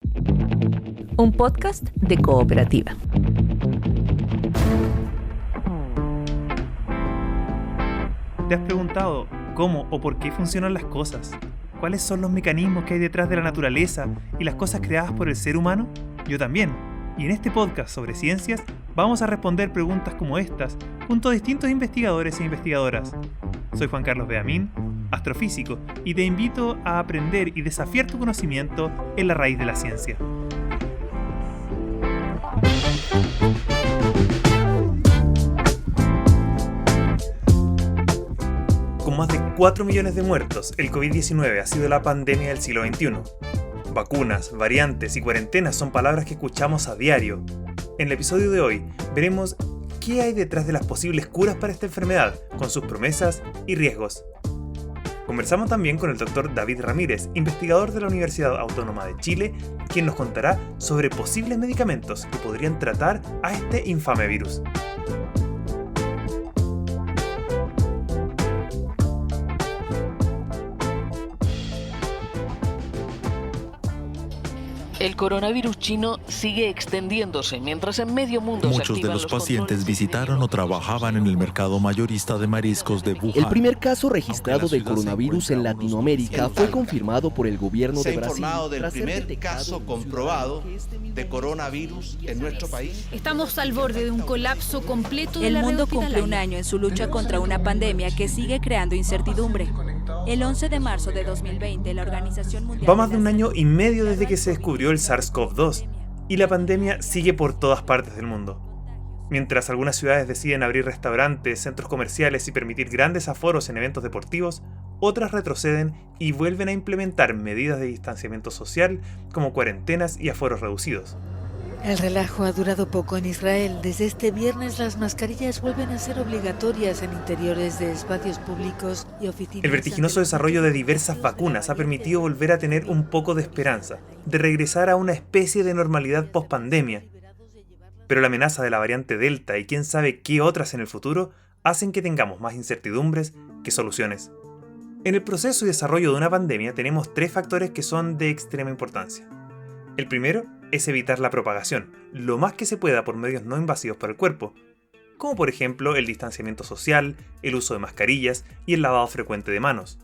Un podcast de Cooperativa. ¿Te has preguntado cómo o por qué funcionan las cosas? ¿Cuáles son los mecanismos que hay detrás de la naturaleza y las cosas creadas por el ser humano? Yo también. Y en este podcast sobre ciencias vamos a responder preguntas como estas junto a distintos investigadores e investigadoras. Soy Juan Carlos Beamín, astrofísico, y te invito a aprender y desafiar tu conocimiento en la raíz de la ciencia. Con más de 4 millones de muertos, el COVID-19 ha sido la pandemia del siglo XXI. Vacunas, variantes y cuarentenas son palabras que escuchamos a diario. En el episodio de hoy veremos qué hay detrás de las posibles curas para esta enfermedad, con sus promesas y riesgos. Conversamos también con el Dr. David Ramírez, investigador de la Universidad Autónoma de Chile, quien nos contará sobre posibles medicamentos que podrían tratar a este infame virus. El coronavirus chino sigue extendiéndose mientras en medio mundo muchos de los pacientes visitaron o trabajaban en el mercado mayorista de mariscos de Wuhan. El primer caso registrado de coronavirus en Latinoamérica fue confirmado por el gobierno de Brasil. Se ha informado del primer caso comprobado de coronavirus en nuestro país. Estamos al borde de un colapso completo de la red hospitalaria. El mundo cumple un año en su lucha contra una pandemia que sigue creando incertidumbre. El 11 de marzo de 2020, la Organización Mundial... Va más de un año y medio desde que se descubrió el SARS-CoV-2 y la pandemia sigue por todas partes del mundo. Mientras algunas ciudades deciden abrir restaurantes, centros comerciales y permitir grandes aforos en eventos deportivos, otras retroceden y vuelven a implementar medidas de distanciamiento social como cuarentenas y aforos reducidos. El relajo ha durado poco en Israel. Desde este viernes las mascarillas vuelven a ser obligatorias en interiores de espacios públicos y oficinas. El vertiginoso desarrollo de diversas vacunas ha permitido volver a tener un poco de esperanza, de regresar a una especie de normalidad post-pandemia. Pero la amenaza de la variante Delta y quién sabe qué otras en el futuro hacen que tengamos más incertidumbres que soluciones. En el proceso y desarrollo de una pandemia tenemos 3 factores que son de extrema importancia. El primero es evitar la propagación, lo más que se pueda por medios no invasivos para el cuerpo, como por ejemplo el distanciamiento social, el uso de mascarillas y el lavado frecuente de manos.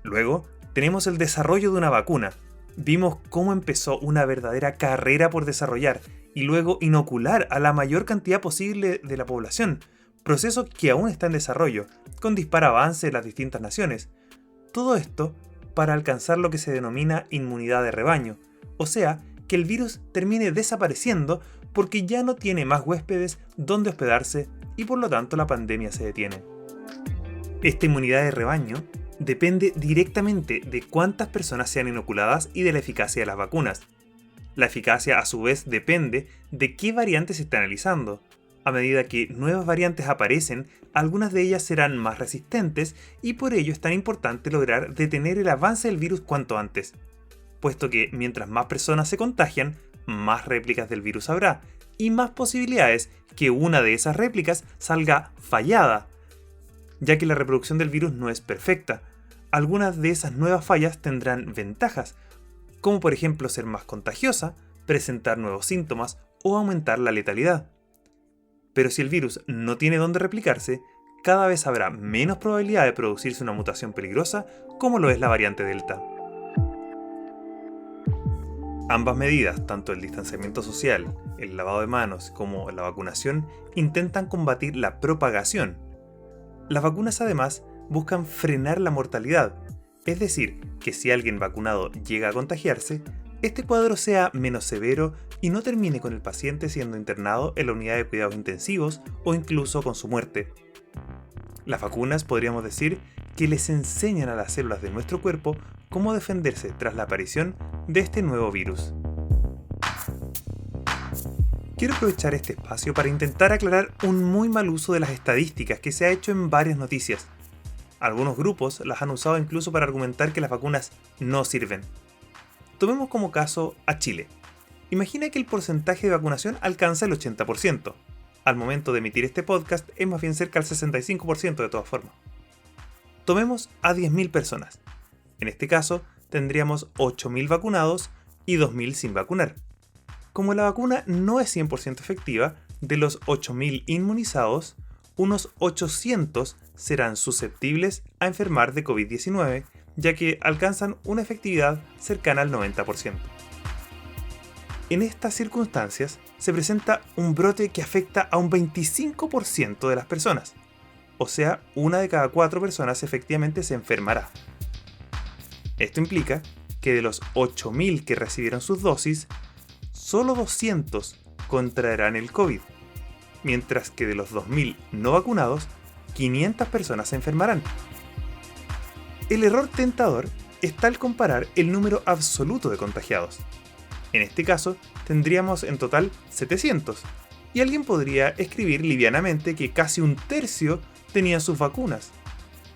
Luego, tenemos el desarrollo de una vacuna. Vimos cómo empezó una verdadera carrera por desarrollar y luego inocular a la mayor cantidad posible de la población, proceso que aún está en desarrollo, con dispar avance en las distintas naciones. Todo esto para alcanzar lo que se denomina inmunidad de rebaño, o sea, que el virus termine desapareciendo porque ya no tiene más huéspedes donde hospedarse y por lo tanto la pandemia se detiene. Esta inmunidad de rebaño depende directamente de cuántas personas sean inoculadas y de la eficacia de las vacunas. La eficacia a su vez depende de qué variantes se está analizando. A medida que nuevas variantes aparecen, algunas de ellas serán más resistentes y por ello es tan importante lograr detener el avance del virus cuanto antes, puesto que mientras más personas se contagian, más réplicas del virus habrá, y más posibilidades que una de esas réplicas salga fallada, ya que la reproducción del virus no es perfecta. Algunas de esas nuevas fallas tendrán ventajas, como por ejemplo ser más contagiosa, presentar nuevos síntomas o aumentar la letalidad. Pero si el virus no tiene dónde replicarse, cada vez habrá menos probabilidad de producirse una mutación peligrosa como lo es la variante Delta. Ambas medidas, tanto el distanciamiento social, el lavado de manos como la vacunación, intentan combatir la propagación. Las vacunas además buscan frenar la mortalidad, es decir, que si alguien vacunado llega a contagiarse, este cuadro sea menos severo y no termine con el paciente siendo internado en la unidad de cuidados intensivos o incluso con su muerte. Las vacunas podríamos decir que les enseñan a las células de nuestro cuerpo cómo defenderse tras la aparición de este nuevo virus. Quiero aprovechar este espacio para intentar aclarar un muy mal uso de las estadísticas que se ha hecho en varias noticias. Algunos grupos las han usado incluso para argumentar que las vacunas no sirven. Tomemos como caso a Chile. Imagina que el porcentaje de vacunación alcanza el 80%. Al momento de emitir este podcast es más bien cerca del 65% de todas formas. Tomemos a 10.000 personas. En este caso, tendríamos 8.000 vacunados y 2.000 sin vacunar. Como la vacuna no es 100% efectiva, de los 8.000 inmunizados, unos 800 serán susceptibles a enfermar de COVID-19, ya que alcanzan una efectividad cercana al 90%. En estas circunstancias, se presenta un brote que afecta a un 25% de las personas, o sea, 1 de cada 4 personas efectivamente se enfermará. Esto implica que de los 8.000 que recibieron sus dosis, solo 200 contraerán el COVID, mientras que de los 2.000 no vacunados, 500 personas se enfermarán. El error tentador está al comparar el número absoluto de contagiados. En este caso, tendríamos en total 700, y alguien podría escribir livianamente que casi un tercio tenían sus vacunas.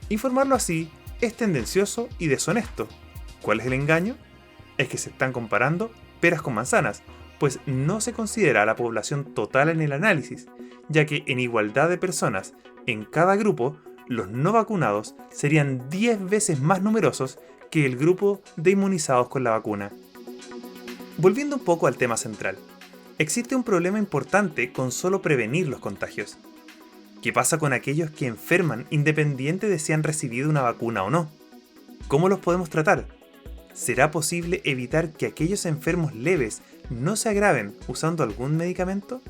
Informarlo así es tendencioso y deshonesto. ¿Cuál es el engaño? Es que se están comparando peras con manzanas, pues no se considera a la población total en el análisis, ya que en igualdad de personas en cada grupo, los no vacunados serían 10 veces más numerosos que el grupo de inmunizados con la vacuna. Volviendo un poco al tema central, existe un problema importante con solo prevenir los contagios. ¿Qué pasa con aquellos que enferman independiente de si han recibido una vacuna o no? ¿Cómo los podemos tratar? ¿Será posible evitar que aquellos enfermos leves no se agraven usando algún medicamento?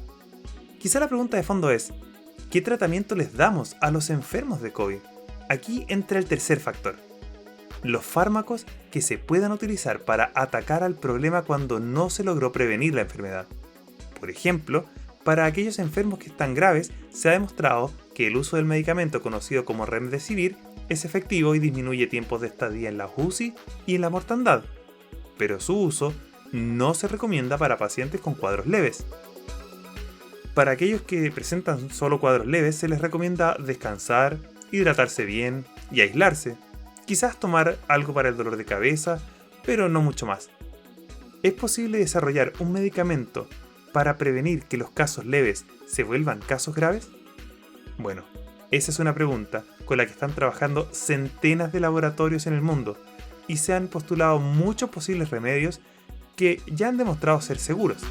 Quizá la pregunta de fondo es, ¿qué tratamiento les damos a los enfermos de COVID? Aquí entra el tercer factor. Los fármacos que se puedan utilizar para atacar al problema cuando no se logró prevenir la enfermedad. Por ejemplo, para aquellos enfermos que están graves, se ha demostrado que el uso del medicamento conocido como Remdesivir es efectivo y disminuye tiempos de estadía en la UCI y en la mortandad, pero su uso no se recomienda para pacientes con cuadros leves. Para aquellos que presentan solo cuadros leves, se les recomienda descansar, hidratarse bien y aislarse. Quizás tomar algo para el dolor de cabeza, pero no mucho más. ¿Es posible desarrollar un medicamento para prevenir que los casos leves se vuelvan casos graves? Bueno, esa es una pregunta con la que están trabajando centenas de laboratorios en el mundo y se han postulado muchos posibles remedios que ya han demostrado ser seguros.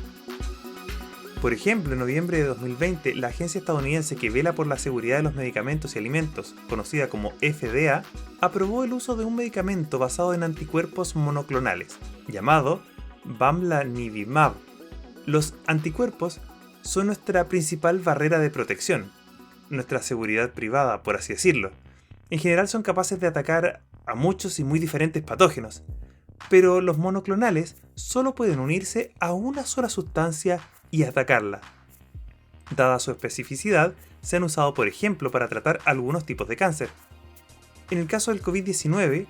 Por ejemplo, en noviembre de 2020, la agencia estadounidense que vela por la seguridad de los medicamentos y alimentos, conocida como FDA, aprobó el uso de un medicamento basado en anticuerpos monoclonales, llamado Bamlanivimab. Los anticuerpos son nuestra principal barrera de protección, nuestra seguridad privada, por así decirlo. En general son capaces de atacar a muchos y muy diferentes patógenos, pero los monoclonales solo pueden unirse a una sola sustancia y atacarla. Dada su especificidad, se han usado por ejemplo para tratar algunos tipos de cáncer. En el caso del COVID-19,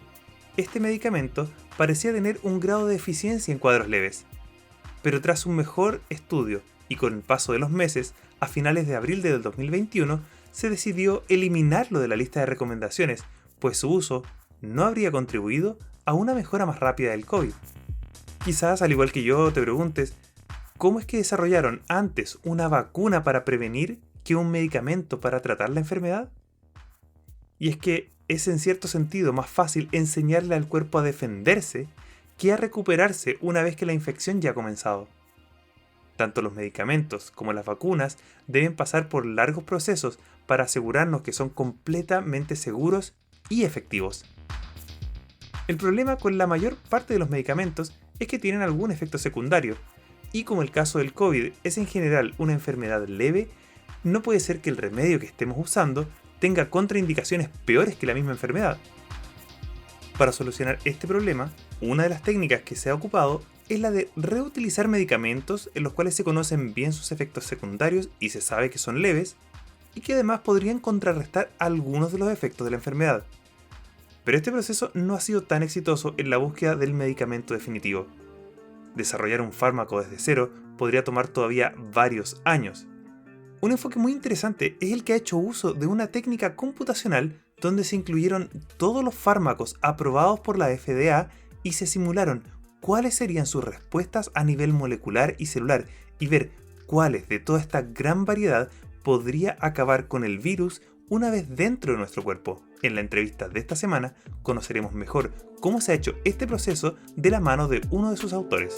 este medicamento parecía tener un grado de eficiencia en cuadros leves, pero tras un mejor estudio y con el paso de los meses, a finales de abril del 2021, se decidió eliminarlo de la lista de recomendaciones, pues su uso no habría contribuido a una mejora más rápida del COVID. Quizás, al igual que yo, te preguntes, ¿cómo es que desarrollaron antes una vacuna para prevenir que un medicamento para tratar la enfermedad? Y es que es en cierto sentido más fácil enseñarle al cuerpo a defenderse que a recuperarse una vez que la infección ya ha comenzado. Tanto los medicamentos como las vacunas deben pasar por largos procesos para asegurarnos que son completamente seguros y efectivos. El problema con la mayor parte de los medicamentos es que tienen algún efecto secundario, y como el caso del COVID es en general una enfermedad leve, no puede ser que el remedio que estemos usando tenga contraindicaciones peores que la misma enfermedad. Para solucionar este problema, una de las técnicas que se ha ocupado es la de reutilizar medicamentos en los cuales se conocen bien sus efectos secundarios y se sabe que son leves, y que además podrían contrarrestar algunos de los efectos de la enfermedad. Pero este proceso no ha sido tan exitoso en la búsqueda del medicamento definitivo. Desarrollar un fármaco desde cero podría tomar todavía varios años. Un enfoque muy interesante es el que ha hecho uso de una técnica computacional donde se incluyeron todos los fármacos aprobados por la FDA y se simularon cuáles serían sus respuestas a nivel molecular y celular y ver cuáles de toda esta gran variedad podría acabar con el virus una vez dentro de nuestro cuerpo. En la entrevista de esta semana conoceremos mejor cómo se ha hecho este proceso de la mano de uno de sus autores.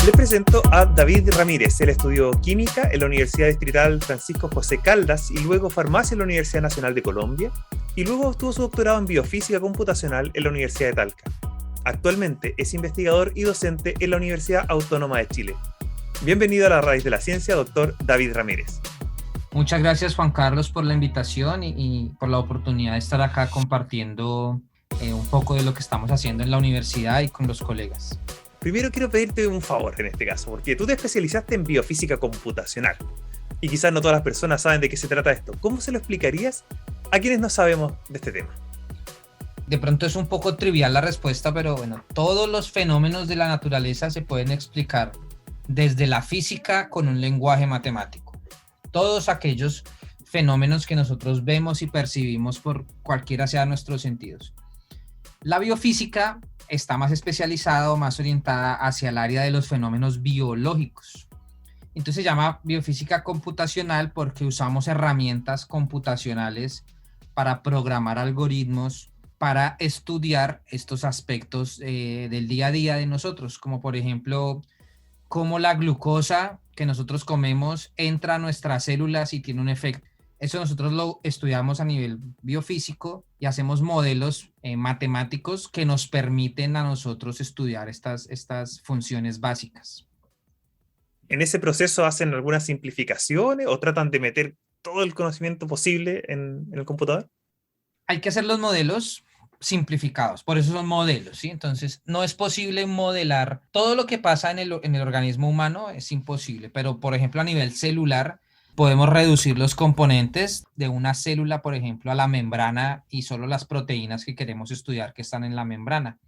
Les presento a David Ramírez. Él estudió química en la Universidad Distrital Francisco José Caldas y luego farmacia en la Universidad Nacional de Colombia, y luego obtuvo su doctorado en biofísica computacional en la Universidad de Talca. Actualmente es investigador y docente en la Universidad Autónoma de Chile. Bienvenido a La Raíz de la Ciencia, doctor David Ramírez. Muchas gracias, Juan Carlos, por la invitación y por la oportunidad de estar acá compartiendo un poco de lo que estamos haciendo en la universidad y con los colegas. Primero quiero pedirte un favor en este caso, porque tú te especializaste en biofísica computacional y quizás no todas las personas saben de qué se trata esto. ¿Cómo se lo explicarías a quienes no sabemos de este tema? De pronto es un poco trivial la respuesta, pero bueno, todos los fenómenos de la naturaleza se pueden explicar desde la física con un lenguaje matemático. Todos aquellos fenómenos que nosotros vemos y percibimos por cualquiera sean nuestros sentidos. La biofísica está más especializada o más orientada hacia el área de los fenómenos biológicos. Entonces se llama biofísica computacional porque usamos herramientas computacionales para programar algoritmos para estudiar estos aspectos del día a día de nosotros, como por ejemplo, cómo la glucosa que nosotros comemos entra a nuestras células y tiene un efecto. Eso nosotros lo estudiamos a nivel biofísico y hacemos modelos matemáticos que nos permiten a nosotros estudiar estas funciones básicas. ¿En ese proceso hacen algunas simplificaciones o tratan de meter todo el conocimiento posible en el computador? Hay que hacer los modelos simplificados, por eso son modelos, ¿sí? Entonces, no es posible modelar todo lo que pasa en el organismo humano, es imposible, pero por ejemplo a nivel celular podemos reducir los componentes de una célula, por ejemplo, a la membrana y solo las proteínas que queremos estudiar que están en la membrana.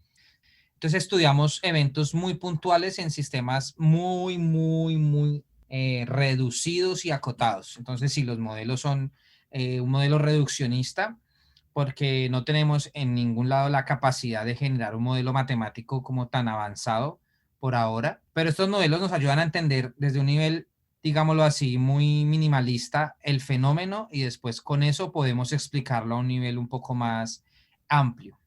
Entonces estudiamos eventos muy puntuales en sistemas muy reducidos y acotados. Entonces, si los modelos son un modelo reduccionista, porque no tenemos en ningún lado la capacidad de generar un modelo matemático como tan avanzado por ahora, pero estos modelos nos ayudan a entender desde un nivel, digámoslo así, muy minimalista el fenómeno y después con eso podemos explicarlo a un nivel un poco más amplio.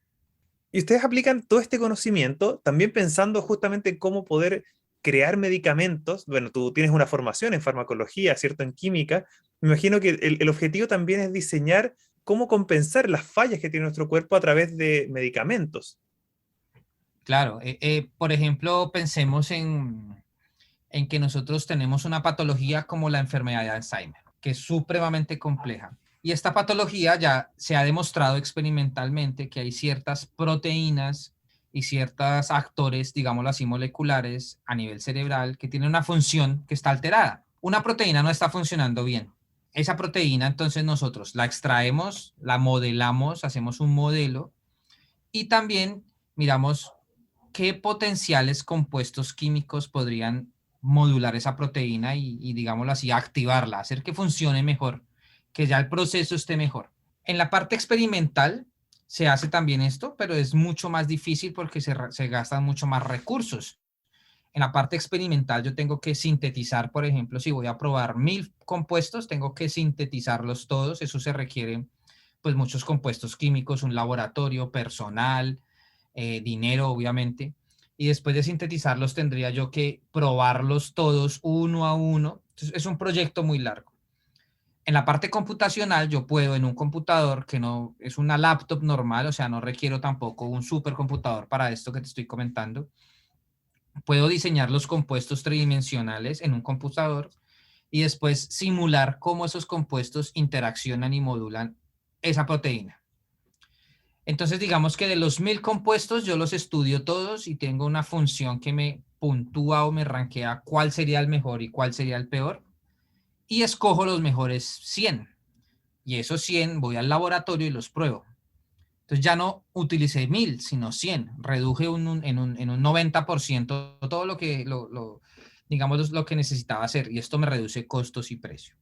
Y ustedes aplican todo este conocimiento también pensando justamente en cómo poder crear medicamentos. Bueno, tú tienes una formación en farmacología, ¿cierto? En química. Me imagino que el objetivo también es diseñar cómo compensar las fallas que tiene nuestro cuerpo a través de medicamentos. Claro, por ejemplo, pensemos en que nosotros tenemos una patología como la enfermedad de Alzheimer, que es supremamente compleja. Y esta patología ya se ha demostrado experimentalmente que hay ciertas proteínas y ciertos actores, digámoslo así, moleculares a nivel cerebral que tienen una función que está alterada. Una proteína no está funcionando bien. Esa proteína, entonces nosotros la extraemos, la modelamos, hacemos un modelo y también miramos qué potenciales compuestos químicos podrían modular esa proteína y digámoslo así, activarla, hacer que funcione mejor, que ya el proceso esté mejor. En la parte experimental se hace también esto, pero es mucho más difícil porque se gastan mucho más recursos. En la parte experimental yo tengo que sintetizar, por ejemplo, si voy a probar 1000 compuestos, tengo que sintetizarlos todos. Eso se requiere pues muchos compuestos químicos, un laboratorio, personal, dinero obviamente. Y después de sintetizarlos tendría yo que probarlos todos uno a uno. Entonces es un proyecto muy largo. En la parte computacional yo puedo en un computador que no es una laptop normal, o sea, no requiero tampoco un supercomputador para esto que te estoy comentando. Puedo diseñar los compuestos tridimensionales en un computador y después simular cómo esos compuestos interaccionan y modulan esa proteína. Entonces, digamos que de los 1000 compuestos yo los estudio todos y tengo una función que me puntúa o me rankea cuál sería el mejor y cuál sería el peor y escojo los mejores 100. Y esos 100 voy al laboratorio y los pruebo. Entonces ya no utilicé 1000, sino 100. Reduje en un 90% todo lo que, digamos, lo que necesitaba hacer. Y esto me reduce costos y precio.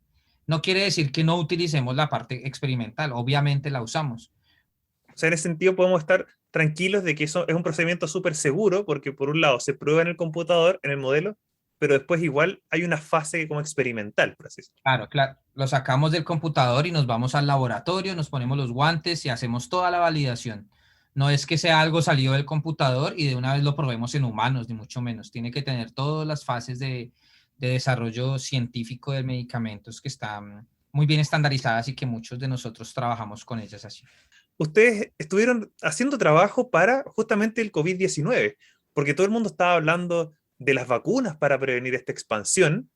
No quiere decir que no utilicemos la parte experimental. Obviamente la usamos. O sea, en ese sentido podemos estar tranquilos de que eso es un procedimiento súper seguro, porque por un lado se prueba en el computador, en el modelo, pero después igual hay una fase como experimental, por así decirlo. Claro, claro. Lo sacamos del computador y nos vamos al laboratorio, nos ponemos los guantes y hacemos toda la validación. No es que sea algo salido del computador y de una vez lo probemos en humanos, ni mucho menos. Tiene que tener todas las fases de desarrollo científico de medicamentos que están muy bien estandarizadas y que muchos de nosotros trabajamos con ellas así. Ustedes estuvieron haciendo trabajo para justamente el COVID-19, porque todo el mundo estaba hablando de las vacunas para prevenir esta expansión,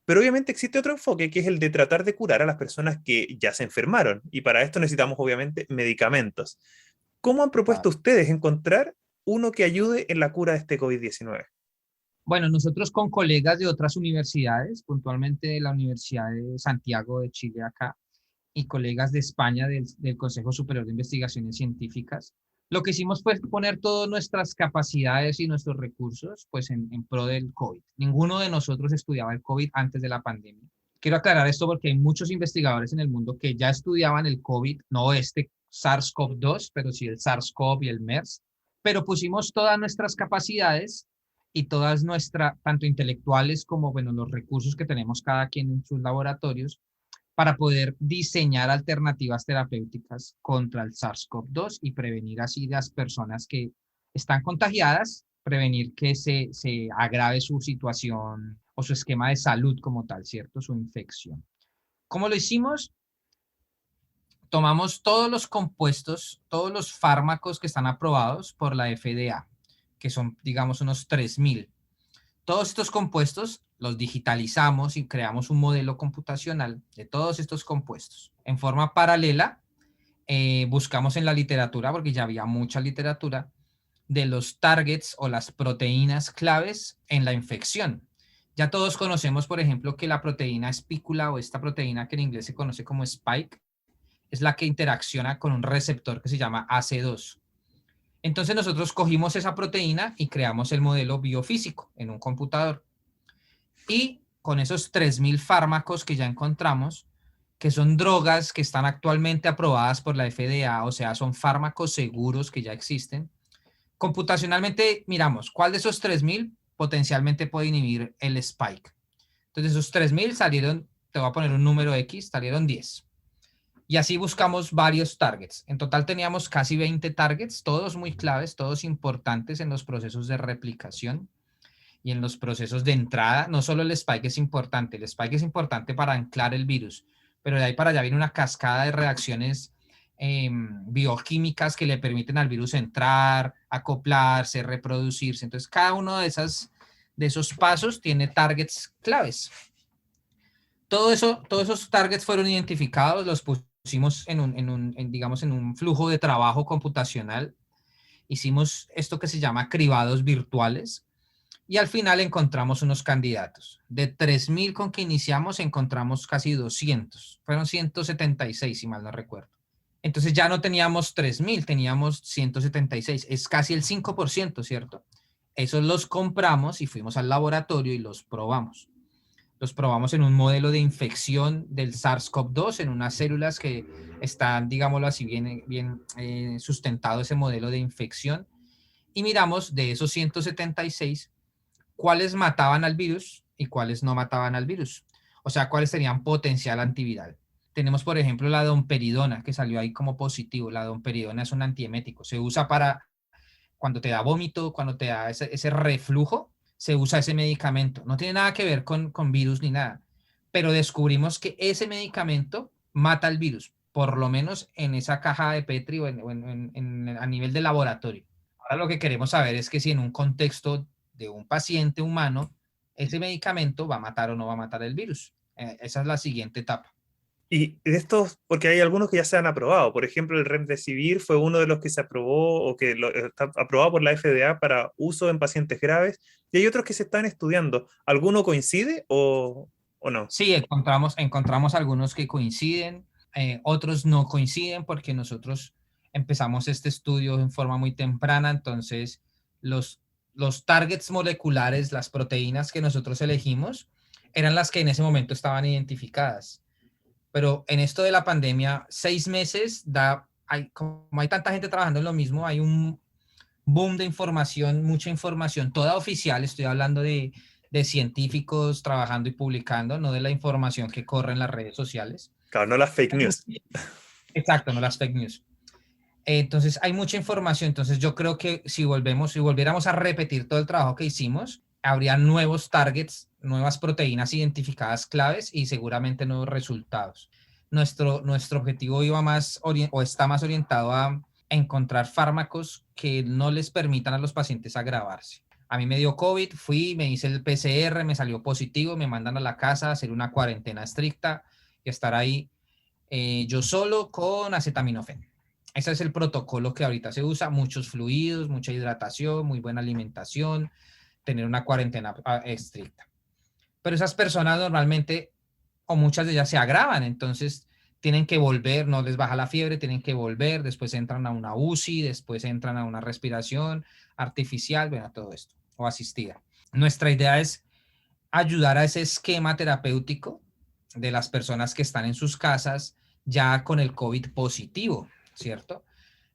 pero obviamente existe otro enfoque que es el de tratar de curar a las personas que ya se enfermaron, y para esto necesitamos obviamente medicamentos. ¿Cómo han propuesto ustedes encontrar uno que ayude en la cura de este COVID-19? Bueno, nosotros con colegas de otras universidades, puntualmente de la Universidad de Santiago de Chile acá, y colegas de España del Consejo Superior de Investigaciones Científicas, lo que hicimos fue poner todas nuestras capacidades y nuestros recursos pues en pro del COVID. Ninguno de nosotros estudiaba el COVID antes de la pandemia. Quiero aclarar esto porque hay muchos investigadores en el mundo que ya estudiaban el COVID, no este SARS-CoV-2, pero sí el SARS-CoV y el MERS, pero pusimos todas nuestras capacidades y todas nuestras, tanto intelectuales como bueno, los recursos que tenemos cada quien en sus laboratorios, para poder diseñar alternativas terapéuticas contra el SARS-CoV-2 y prevenir así las personas que están contagiadas, prevenir que se agrave su situación o su esquema de salud como tal, ¿cierto? Su infección. ¿Cómo lo hicimos? Tomamos todos los compuestos, todos los fármacos que están aprobados por la FDA, que son, digamos, unos 3.000. Todos estos compuestos los digitalizamos y creamos un modelo computacional de todos estos compuestos. En forma paralela, buscamos en la literatura, porque ya había mucha literatura, de los targets o las proteínas claves en la infección. Ya todos conocemos, por ejemplo, que la proteína espícula o esta proteína que en inglés se conoce como spike, es la que interacciona con un receptor que se llama AC2. Entonces nosotros cogimos esa proteína y creamos el modelo biofísico en un computador. Y con esos 3.000 fármacos que ya encontramos, que son drogas que están actualmente aprobadas por la FDA, o sea, son fármacos seguros que ya existen, computacionalmente miramos cuál de esos 3.000 potencialmente puede inhibir el spike. Entonces esos 3.000 salieron, te voy a poner un número X, salieron 10. Y así buscamos varios targets. En total teníamos casi 20 targets, todos muy claves, todos importantes en los procesos de replicación y en los procesos de entrada. No solo el spike es importante, el spike es importante para anclar el virus, pero de ahí para allá viene una cascada de reacciones bioquímicas que le permiten al virus entrar, acoplarse, reproducirse. Entonces cada uno de esos pasos tiene targets claves. Todos esos targets fueron identificados, los pusimos en un flujo de trabajo computacional. Hicimos esto que se llama cribados virtuales y al final encontramos unos candidatos. De 3.000 con que iniciamos encontramos casi 200. Fueron 176 si mal no recuerdo. Entonces ya no teníamos 3.000, teníamos 176. Es casi el 5%, ¿cierto? Esos los compramos y fuimos al laboratorio y los probamos. Los probamos en un modelo de infección del SARS-CoV-2, en unas células que están, digámoslo así, bien sustentado ese modelo de infección. Y miramos de esos 176, cuáles mataban al virus y cuáles no mataban al virus. O sea, cuáles tenían potencial antiviral. Tenemos, por ejemplo, la domperidona, que salió ahí como positivo. La domperidona es un antiemético. Se usa para cuando te da vómito, cuando te da ese reflujo, se usa ese medicamento. No tiene nada que ver con virus ni nada. Pero descubrimos que ese medicamento mata al virus, por lo menos en esa caja de Petri o a nivel de laboratorio. Ahora lo que queremos saber es que si en un contexto de un paciente humano, ese medicamento va a matar o no va a matar el virus. Esa es la siguiente etapa. Y de estos, porque hay algunos que ya se han aprobado, por ejemplo, el Remdesivir fue uno de los que se aprobó o que está aprobado por la FDA para uso en pacientes graves, y hay otros que se están estudiando. ¿Alguno coincide o no? Sí, encontramos algunos que coinciden, otros no coinciden porque nosotros empezamos este estudio en forma muy temprana, entonces los targets moleculares, las proteínas que nosotros elegimos, eran las que en ese momento estaban identificadas. Pero en esto de la pandemia, 6 meses da como hay tanta gente trabajando en lo mismo, hay un boom de información, mucha información, toda oficial. Estoy hablando de científicos trabajando y publicando, no de la información que corre en las redes sociales. Claro, no las fake news. Exacto, no las fake news. Entonces hay mucha información. Entonces yo creo que si volviéramos a repetir todo el trabajo que hicimos, habría nuevos targets, nuevas proteínas identificadas claves y seguramente nuevos resultados. Nuestro objetivo iba más o está más orientado a encontrar fármacos que no les permitan a los pacientes agravarse. A mí me dio COVID, me hice el PCR, me salió positivo, me mandan a la casa a hacer una cuarentena estricta y estar ahí yo solo con acetaminofén. Ese es el protocolo que ahorita se usa, muchos fluidos, mucha hidratación, muy buena alimentación, tener una cuarentena estricta. Pero esas personas normalmente, o muchas de ellas se agravan, entonces tienen que volver, no les baja la fiebre, tienen que volver, después entran a una UCI, después entran a una respiración artificial, bueno, todo esto, o asistida. Nuestra idea es ayudar a ese esquema terapéutico de las personas que están en sus casas ya con el COVID positivo, ¿cierto?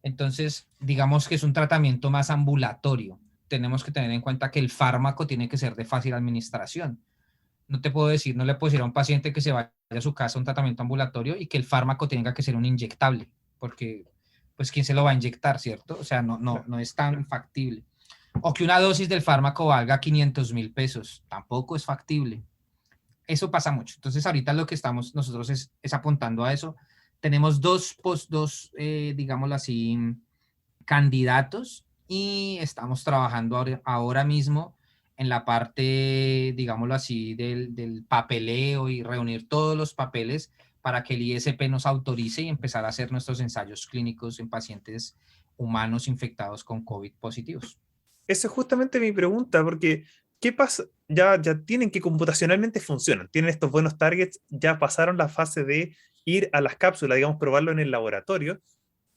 Entonces, digamos que es un tratamiento más ambulatorio. Tenemos que tener en cuenta que el fármaco tiene que ser de fácil administración. No le puedo decir a un paciente que se vaya a su casa a un tratamiento ambulatorio y que el fármaco tenga que ser un inyectable, porque, pues, ¿quién se lo va a inyectar, cierto? O sea, no es tan factible. O que una dosis del fármaco valga 500,000 pesos, tampoco es factible. Eso pasa mucho. Entonces, ahorita lo que estamos nosotros es apuntando a eso. Tenemos dos digámoslo así, candidatos y estamos trabajando ahora mismo en la parte, digámoslo así, del papeleo y reunir todos los papeles para que el ISP nos autorice y empezar a hacer nuestros ensayos clínicos en pacientes humanos infectados con COVID positivos. Esa es justamente mi pregunta, porque ¿qué pasa? Ya tienen que computacionalmente funcionan, tienen estos buenos targets, ya pasaron la fase de ir a las cápsulas, digamos, probarlo en el laboratorio.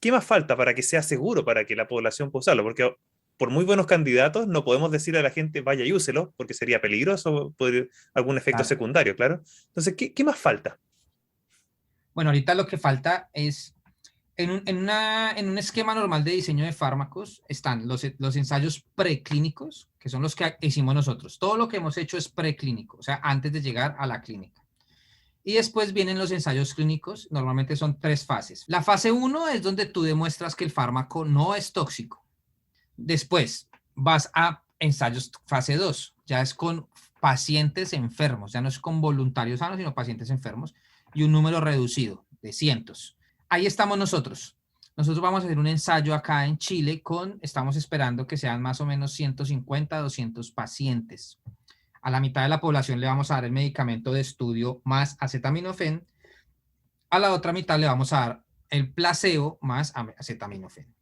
¿Qué más falta para que sea seguro para que la población pueda usarlo? Porque por muy buenos candidatos no podemos decirle a la gente vaya y úselo, porque sería peligroso, podría algún efecto secundario, claro. Entonces, ¿qué más falta? Bueno, ahorita lo que falta es, en un esquema normal de diseño de fármacos, están los ensayos preclínicos, que son los que hicimos nosotros. Todo lo que hemos hecho es preclínico, o sea, antes de llegar a la clínica. Y después vienen los ensayos clínicos, normalmente son 3 fases. La fase 1 es donde tú demuestras que el fármaco no es tóxico. Después vas a ensayos fase 2, ya es con pacientes enfermos, ya no es con voluntarios sanos, sino pacientes enfermos, y un número reducido de cientos. Ahí estamos nosotros. Nosotros vamos a hacer un ensayo acá en Chile estamos esperando que sean más o menos 150, 200 pacientes. A la mitad de la población le vamos a dar el medicamento de estudio más acetaminofén. A la otra mitad le vamos a dar el placebo más acetaminofén.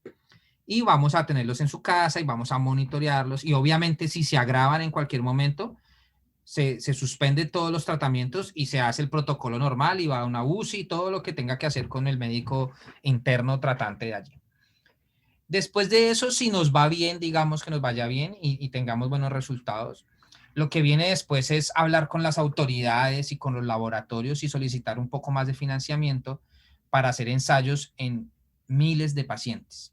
Y vamos a tenerlos en su casa y vamos a monitorearlos. Y obviamente si se agravan en cualquier momento, se suspende todos los tratamientos y se hace el protocolo normal y va a una UCI y todo lo que tenga que hacer con el médico interno tratante de allí. Después de eso, si nos va bien, digamos que nos vaya bien y tengamos buenos resultados, lo que viene después es hablar con las autoridades y con los laboratorios y solicitar un poco más de financiamiento para hacer ensayos en miles de pacientes.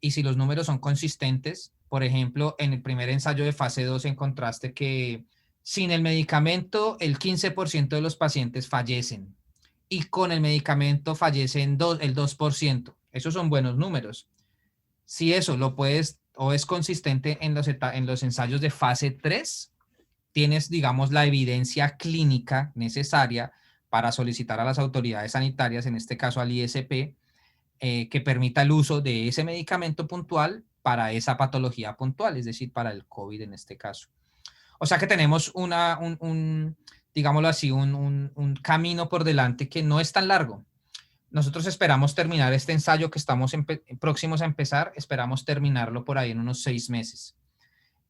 Y si los números son consistentes, por ejemplo, en el primer ensayo de fase 2 encontraste que sin el medicamento el 15% de los pacientes fallecen y con el medicamento fallecen el 2%. Esos son buenos números. Si eso lo puedes o es consistente en los ensayos de fase 3, tienes, digamos, la evidencia clínica necesaria para solicitar a las autoridades sanitarias, en este caso al ISP, que permita el uso de ese medicamento puntual para esa patología puntual, es decir, para el COVID en este caso. O sea que tenemos digámoslo así, un camino por delante que no es tan largo. Nosotros esperamos terminar este ensayo que estamos próximos a empezar, esperamos terminarlo por ahí en unos 6 meses.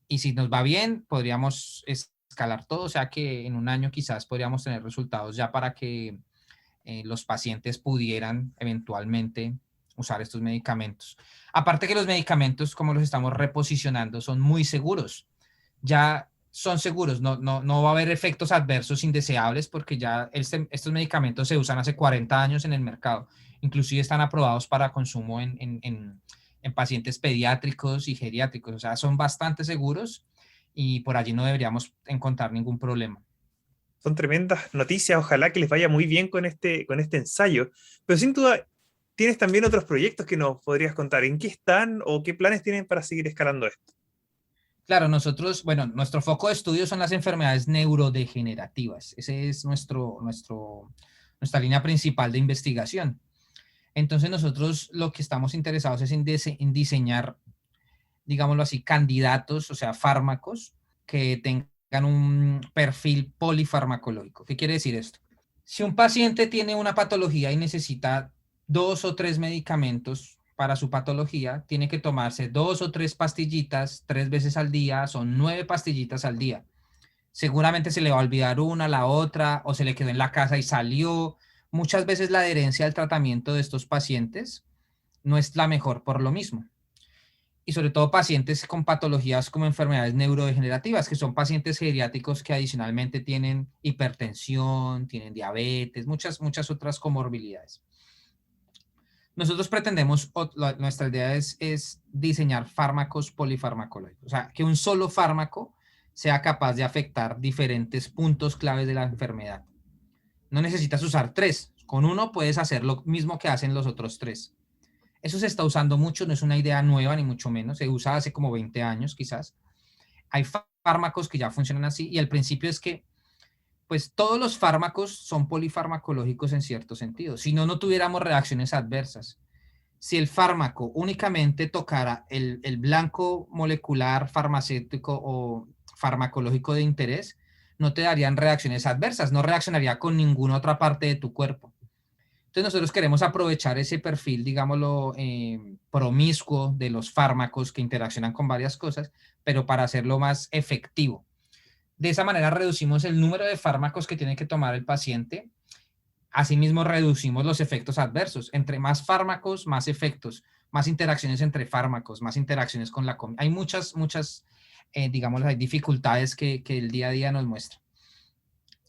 Y si nos va bien, podríamos escalar todo, o sea que en un año quizás podríamos tener resultados ya para que los pacientes pudieran eventualmente usar estos medicamentos. Aparte que los medicamentos, como los estamos reposicionando, son muy seguros. Ya son seguros, no va a haber efectos adversos indeseables porque ya estos medicamentos se usan hace 40 años en el mercado. Inclusive están aprobados para consumo en pacientes pediátricos y geriátricos. O sea, son bastante seguros y por allí no deberíamos encontrar ningún problema. Son tremendas noticias, ojalá que les vaya muy bien con este ensayo. Pero sin duda, tienes también otros proyectos que nos podrías contar. ¿En qué están o qué planes tienen para seguir escalando esto? Claro, nuestro foco de estudio son las enfermedades neurodegenerativas. Ese es nuestra línea principal de investigación. Entonces nosotros lo que estamos interesados es en diseñar, digámoslo así, candidatos, o sea, fármacos que tengan un perfil polifarmacológico. ¿Qué quiere decir esto? Si un paciente tiene una patología y necesita 2 o 3 medicamentos para su patología, tiene que tomarse 2 o 3 pastillitas 3 veces al día, son 9 pastillitas al día. Seguramente se le va a olvidar una, la otra, o se le quedó en la casa y salió. Muchas veces la adherencia al tratamiento de estos pacientes no es la mejor por lo mismo. Y sobre todo pacientes con patologías como enfermedades neurodegenerativas, que son pacientes geriátricos que adicionalmente tienen hipertensión, tienen diabetes, muchas otras comorbilidades. Nosotros pretendemos, nuestra idea es diseñar fármacos polifarmacológicos, o sea, que un solo fármaco sea capaz de afectar diferentes puntos claves de la enfermedad. No necesitas usar 3, con uno puedes hacer lo mismo que hacen los otros 3. Eso se está usando mucho, no es una idea nueva ni mucho menos, se usa hace como 20 años quizás. Hay fármacos que ya funcionan así y el principio es que pues todos los fármacos son polifarmacológicos en cierto sentido. Si no tuviéramos reacciones adversas. Si el fármaco únicamente tocara el blanco molecular farmacéutico o farmacológico de interés, no te darían reacciones adversas, no reaccionaría con ninguna otra parte de tu cuerpo. Entonces nosotros queremos aprovechar ese perfil, digámoslo, promiscuo de los fármacos que interaccionan con varias cosas, pero para hacerlo más efectivo. De esa manera reducimos el número de fármacos que tiene que tomar el paciente. Asimismo, reducimos los efectos adversos. Entre más fármacos, más efectos, más interacciones entre fármacos, más interacciones con la comida. Hay muchas, digamos, hay dificultades que el día a día nos muestra.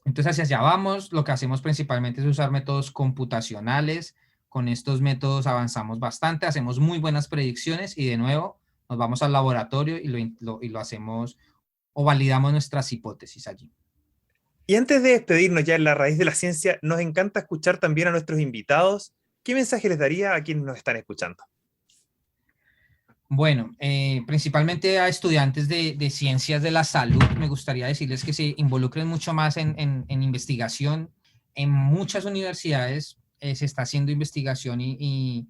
Entonces, hacia allá vamos. Lo que hacemos principalmente es usar métodos computacionales. Con estos métodos avanzamos bastante, hacemos muy buenas predicciones y de nuevo nos vamos al laboratorio y lo hacemos o validamos nuestras hipótesis allí. Y antes de despedirnos ya en La Raíz de la Ciencia, nos encanta escuchar también a nuestros invitados. ¿Qué mensaje les daría a quienes nos están escuchando? Bueno, principalmente a estudiantes de ciencias de la salud, me gustaría decirles que se involucren mucho más en investigación. En muchas universidades se está haciendo investigación y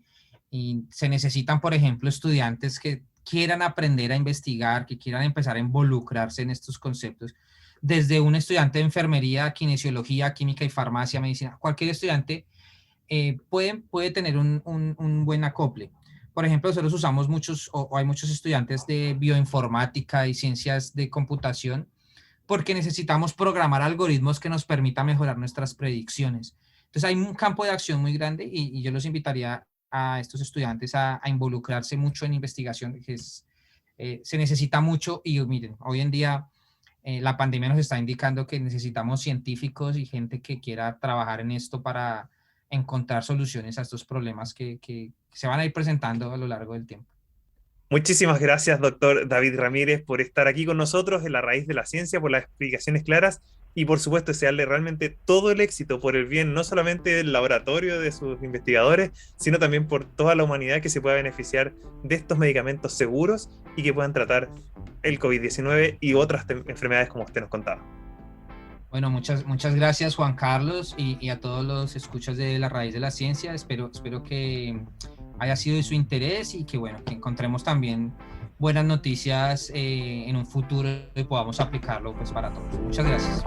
se necesitan, por ejemplo, estudiantes que quieran aprender a investigar, que quieran empezar a involucrarse en estos conceptos. Desde un estudiante de enfermería, kinesiología, química y farmacia, medicina, cualquier estudiante puede tener un buen acople. Por ejemplo, nosotros usamos hay muchos estudiantes de bioinformática y ciencias de computación porque necesitamos programar algoritmos que nos permitan mejorar nuestras predicciones. Entonces hay un campo de acción muy grande y yo los invitaría a estos estudiantes a involucrarse mucho en investigación, que se necesita mucho y miren, hoy en día la pandemia nos está indicando que necesitamos científicos y gente que quiera trabajar en esto para encontrar soluciones a estos problemas que se van a ir presentando a lo largo del tiempo. Muchísimas gracias, doctor David Ramírez, por estar aquí con nosotros en La Raíz de la Ciencia, por las explicaciones claras y, por supuesto, desearle realmente todo el éxito por el bien, no solamente del laboratorio de sus investigadores, sino también por toda la humanidad que se pueda beneficiar de estos medicamentos seguros y que puedan tratar el COVID-19 y otras enfermedades como usted nos contaba. Bueno, muchas gracias, Juan Carlos, y a todos los escuchas de La Raíz de la Ciencia. Espero que haya sido de su interés y que encontremos también buenas noticias en un futuro y podamos aplicarlo pues para todos. Muchas gracias.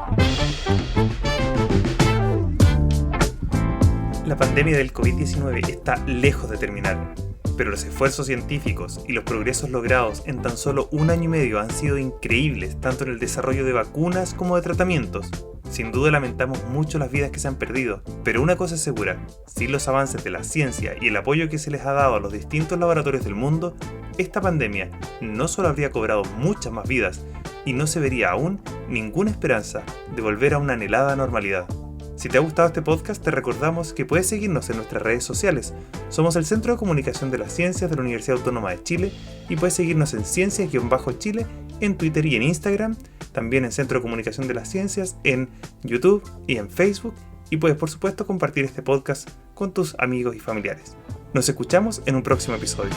La pandemia del COVID-19 está lejos de terminar, pero los esfuerzos científicos y los progresos logrados en tan solo 1 año y medio han sido increíbles, tanto en el desarrollo de vacunas como de tratamientos. Sin duda lamentamos mucho las vidas que se han perdido, pero una cosa es segura, sin los avances de la ciencia y el apoyo que se les ha dado a los distintos laboratorios del mundo, esta pandemia no solo habría cobrado muchas más vidas, y no se vería aún ninguna esperanza de volver a una anhelada normalidad. Si te ha gustado este podcast, te recordamos que puedes seguirnos en nuestras redes sociales. Somos el Centro de Comunicación de las Ciencias de la Universidad Autónoma de Chile y puedes seguirnos en Ciencias-Chile en Twitter y en Instagram, también en Centro de Comunicación de las Ciencias en YouTube y en Facebook, y puedes por supuesto compartir este podcast con tus amigos y familiares. Nos escuchamos en un próximo episodio.